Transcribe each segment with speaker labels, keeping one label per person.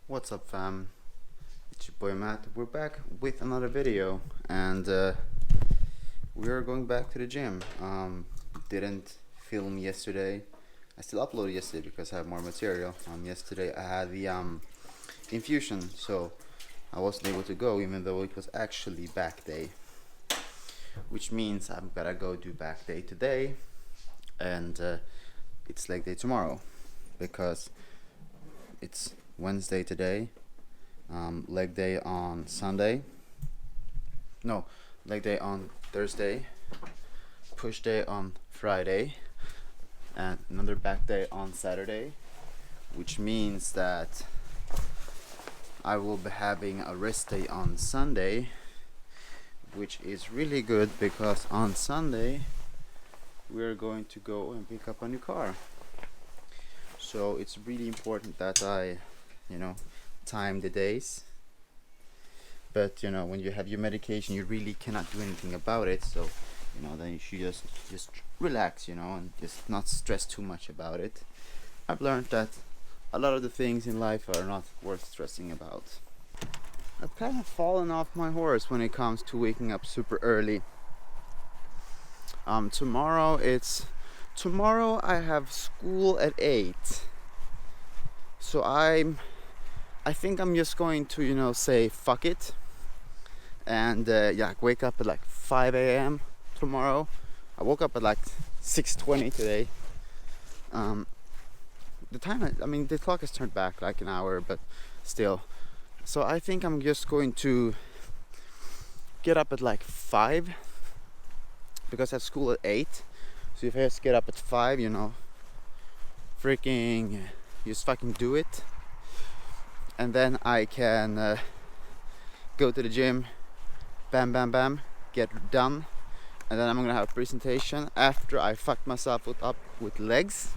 Speaker 1: What's up, fam? It's your boy Matt. We're back with another video, and we're going back to the gym. Didn't film yesterday. I still uploaded yesterday because I have more material. Yesterday I had the infusion, so I wasn't able to go, even though it was actually back day, which means I'm gonna go do back day today, and it's leg day tomorrow because it's Wednesday today. Leg day on Sunday. No, leg day on Thursday. Push day on Friday. And another back day on Saturday. Which means that I will be having a rest day on Sunday. Which is really good because on Sunday we're going to go and pick up a new car. So it's really important that I, time the days. But when you have your medication, you really cannot do anything about it. So then you should just relax, and just not stress too much about it. I've learned that a lot of the things in life are not worth stressing about. I've kind of fallen off my horse when it comes to waking up super early. Tomorrow I have school at 8. So I think I'm just going to say fuck it and wake up at like 5 a.m. tomorrow. I woke up at like 6:20 today. The clock has turned back like an hour, but still. So I think I'm just going to get up at like 5 because I have school at 8. So if I just get up at 5, freaking just fucking do it. And then I can go to the gym, bam, bam, bam, get done. And then I'm gonna have a presentation after I fucked myself up with legs.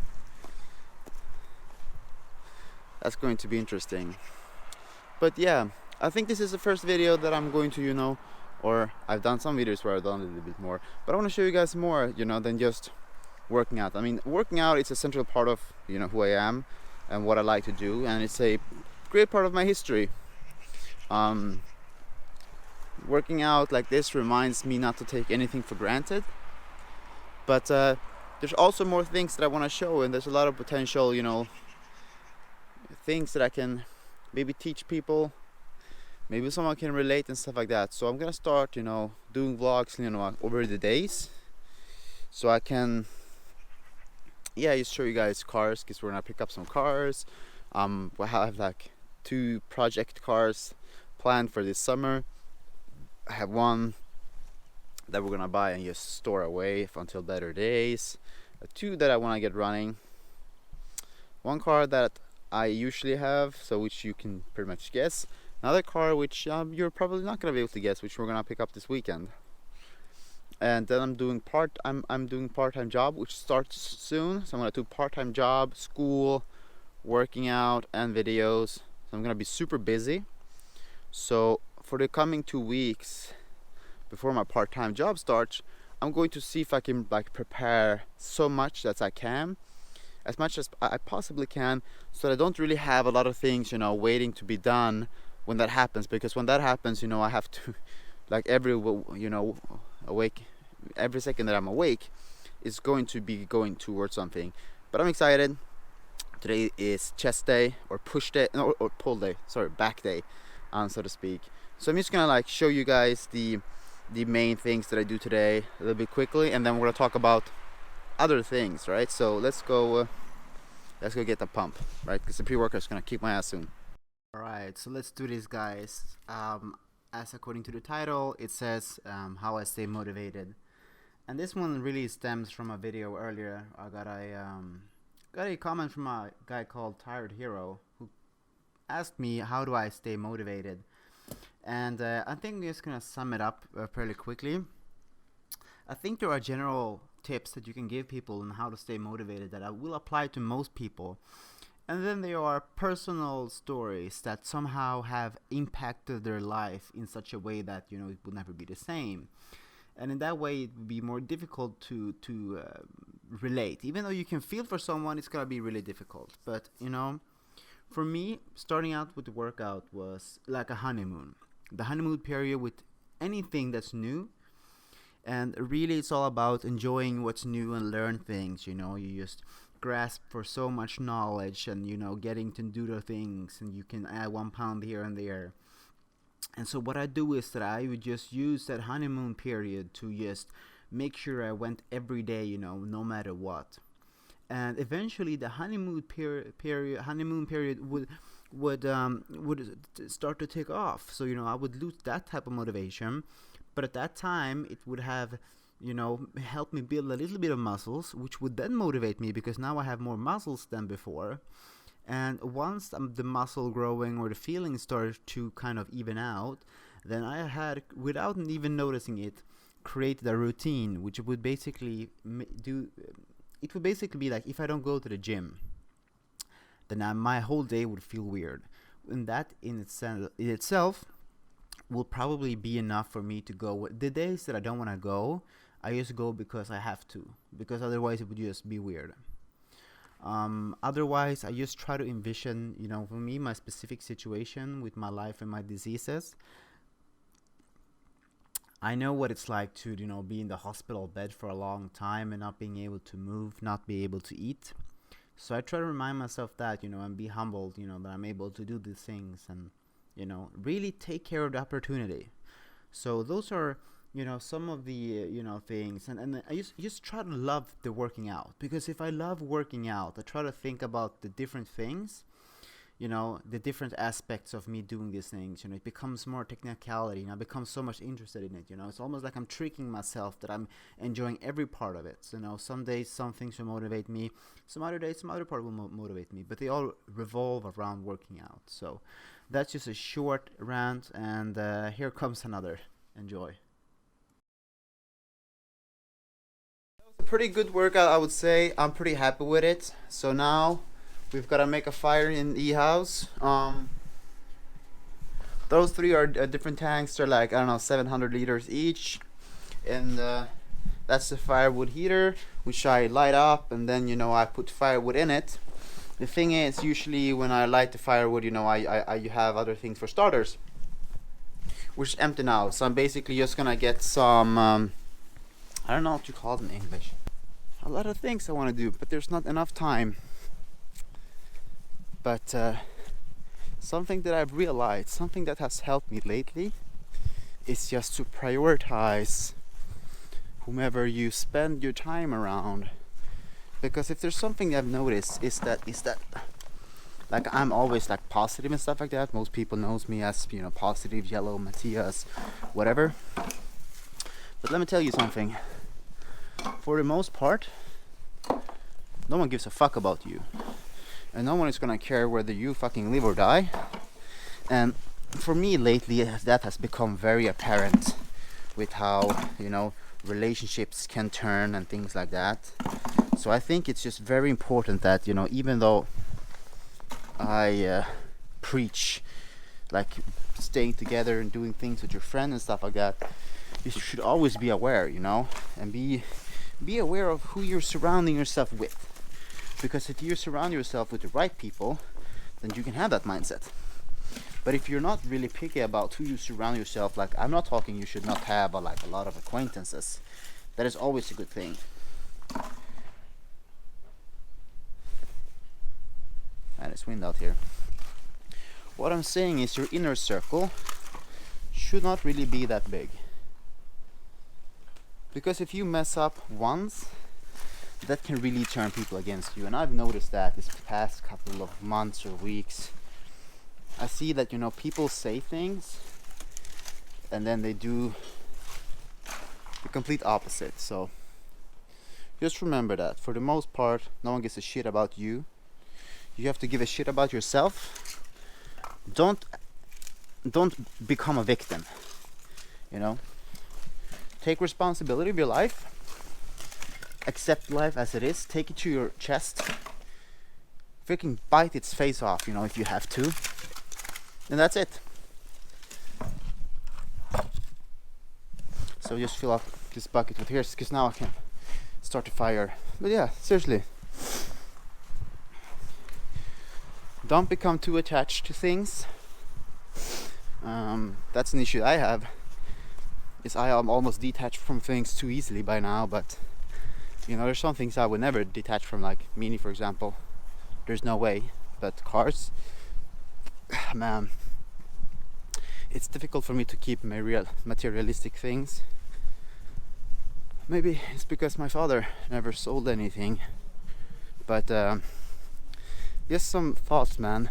Speaker 1: That's going to be interesting. But yeah, I think this is the first video that I'm going to, or I've done some videos where I've done a little bit more. But I want to show you guys more, than just working out. I mean, working out is a central part of, who I am and what I like to do. And it's a great part of my history. Working out like this reminds me not to take anything for granted. But there's also more things that I want to show, and there's a lot of potential, things that I can maybe teach people. Maybe someone can relate and stuff like that. So I'm gonna start, doing vlogs, over the days, so I can, just show you guys cars, because we're gonna pick up some cars. We have like 2 project cars planned for this summer. I have one that we're gonna buy and just store away until better days. 2 that I want to get running. 1 car that I usually have, so which you can pretty much guess. Another car which you're probably not gonna be able to guess, which we're gonna pick up this weekend. And then I'm doing part-time job, which starts soon. So I'm gonna do part-time job, school, working out, and videos. So I'm gonna be super busy. So for the coming 2 weeks before my part-time job starts, I'm going to see if I can prepare so much as I can, as much as I possibly can, so that I don't really have a lot of things waiting to be done when that happens. Because when that happens, I have to every second that I'm awake is going to be going towards something. But I'm excited. Today is chest day, or push day, no, or pull day, back day, so to speak. So I'm just gonna show you guys the main things that I do today a little bit quickly, and then we're gonna talk about other things, right? So let's go get the pump, right? Because the pre-workout is gonna kick my ass soon. All right, so let's do this, guys. As according to the title, it says how I stay motivated, and this one really stems from a video earlier. I got a comment from a guy called Tired Hero, who asked me how do I stay motivated. And I think I'm just gonna sum it up fairly quickly. I think there are general tips that you can give people on how to stay motivated that will apply to most people. And then there are personal stories that somehow have impacted their life in such a way that it will never be the same. And in that way, it would be more difficult to relate. Even though you can feel for someone, it's gonna be really difficult. But For me, starting out with the workout was like a honeymoon. The honeymoon period with anything that's new, and really it's all about enjoying what's new and learn things. You just grasp for so much knowledge, and getting to do the things, and you can add 1 pound here and there. And so what I do is that I would just use that honeymoon period to just make sure I went every day, no matter what. And eventually the honeymoon period would start to take off. So I would lose that type of motivation, but at that time it would have help me build a little bit of muscles, which would then motivate me because now I have more muscles than before. And once the muscle growing or the feeling started to kind of even out, then I had, without even noticing it, created a routine which would basically do. It would basically be like if I don't go to the gym, then my whole day would feel weird. And that in itself will probably be enough for me to go. The days that I don't want to go, I just go because I have to, because otherwise it would just be weird. Otherwise, I just try to envision, for me, my specific situation with my life and my diseases. I know what it's like to, be in the hospital bed for a long time and not being able to move, not be able to eat. So I try to remind myself that, and be humbled, that I'm able to do these things and, really take care of the opportunity. So those are, some of the, things. And I just try to love the working out, because if I love working out, I try to think about the different things, the different aspects of me doing these things. It becomes more technicality, and I become so much interested in it. It's almost like I'm tricking myself that I'm enjoying every part of it. So, some days some things will motivate me, some other days some other part will motivate me, but they all revolve around working out. So that's just a short rant, and here comes another. Enjoy. A pretty good workout, I would say. I'm pretty happy with it. So now we've got to make a fire in the house. Those three are different tanks. They're like, I don't know, 700 liters each. And that's the firewood heater, which I light up, and then I put firewood in it. The thing is, usually when I light the firewood, I have other things for starters, which is empty now. So I'm basically just gonna get some I don't know what you call it in English. A lot of things I want to do, but there's not enough time. But something that I've realized, something that has helped me lately, is just to prioritize whomever you spend your time around. Because if there's something I've noticed is that like I'm always like positive and stuff like that. Most people knows me as positive, yellow, Matthias, whatever. But let me tell you something. For the most part, no one gives a fuck about you, and no one is gonna care whether you fucking live or die. And for me lately, that has become very apparent with how relationships can turn and things like that. So I think it's just very important that even though I preach like staying together and doing things with your friend and stuff like that, you should always be aware, and be aware of who you're surrounding yourself with. Because if you surround yourself with the right people, then you can have that mindset. But if you're not really picky about who you surround yourself, like I'm not talking you should not have a lot of acquaintances. That is always a good thing. And it's wind out here. What I'm saying is your inner circle should not really be that big. Because if you mess up once, that can really turn people against you. And I've noticed that this past couple of months or weeks. I see that people say things and then they do the complete opposite. So just remember that for the most part, no one gives a shit about you. You have to give a shit about yourself. Don't become a victim. Take responsibility of your life. Accept life as it is. Take it to your chest. Freaking bite its face off, if you have to. And that's it. So just fill up this bucket with here, because now I can start the fire. But yeah, seriously. don't become too attached to things. That's an issue I have. Is I am almost detached from things too easily by now, but you know, there's some things I would never detach from, like Mini, for example. There's no way. But cars, man, it's difficult for me to keep my real materialistic things. Maybe it's because my father never sold anything. But just some thoughts, man.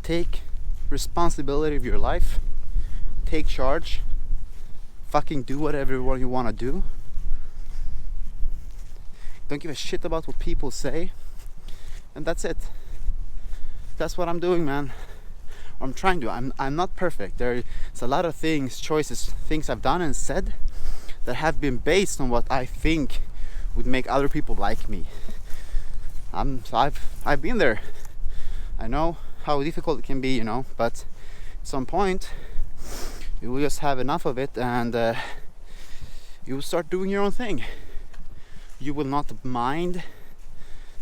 Speaker 1: Take responsibility of your life. Take charge. Fucking do whatever you want to do. Don't give a shit about what people say. And that's it. That's what I'm doing, man. I'm trying to. I'm not perfect. There's a lot of things, choices, things I've done and said that have been based on what I think would make other people like me. I've been there. I know how difficult it can be, you know, but at some point you will just have enough of it, and you will start doing your own thing. You will not mind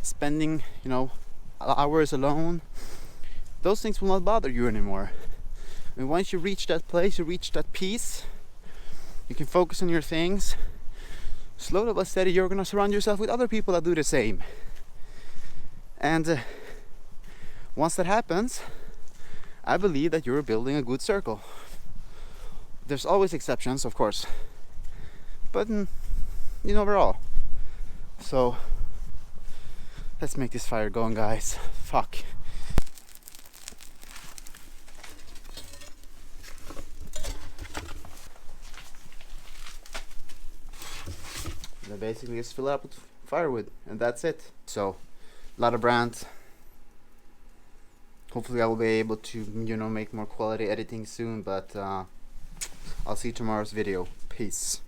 Speaker 1: spending, you know, hours alone. Those things will not bother you anymore. And once you reach that place, you reach that peace, you can focus on your things. Slowly but steady, you're gonna surround yourself with other people that do the same. And once that happens, I believe that you're building a good circle. There's always exceptions, of course, but overall. So let's make this fire going, guys. Fuck. They basically just fill it up with firewood, and that's it. So, a lot of brands. Hopefully I will be able to, make more quality editing soon, but I'll see you tomorrow's video. Peace.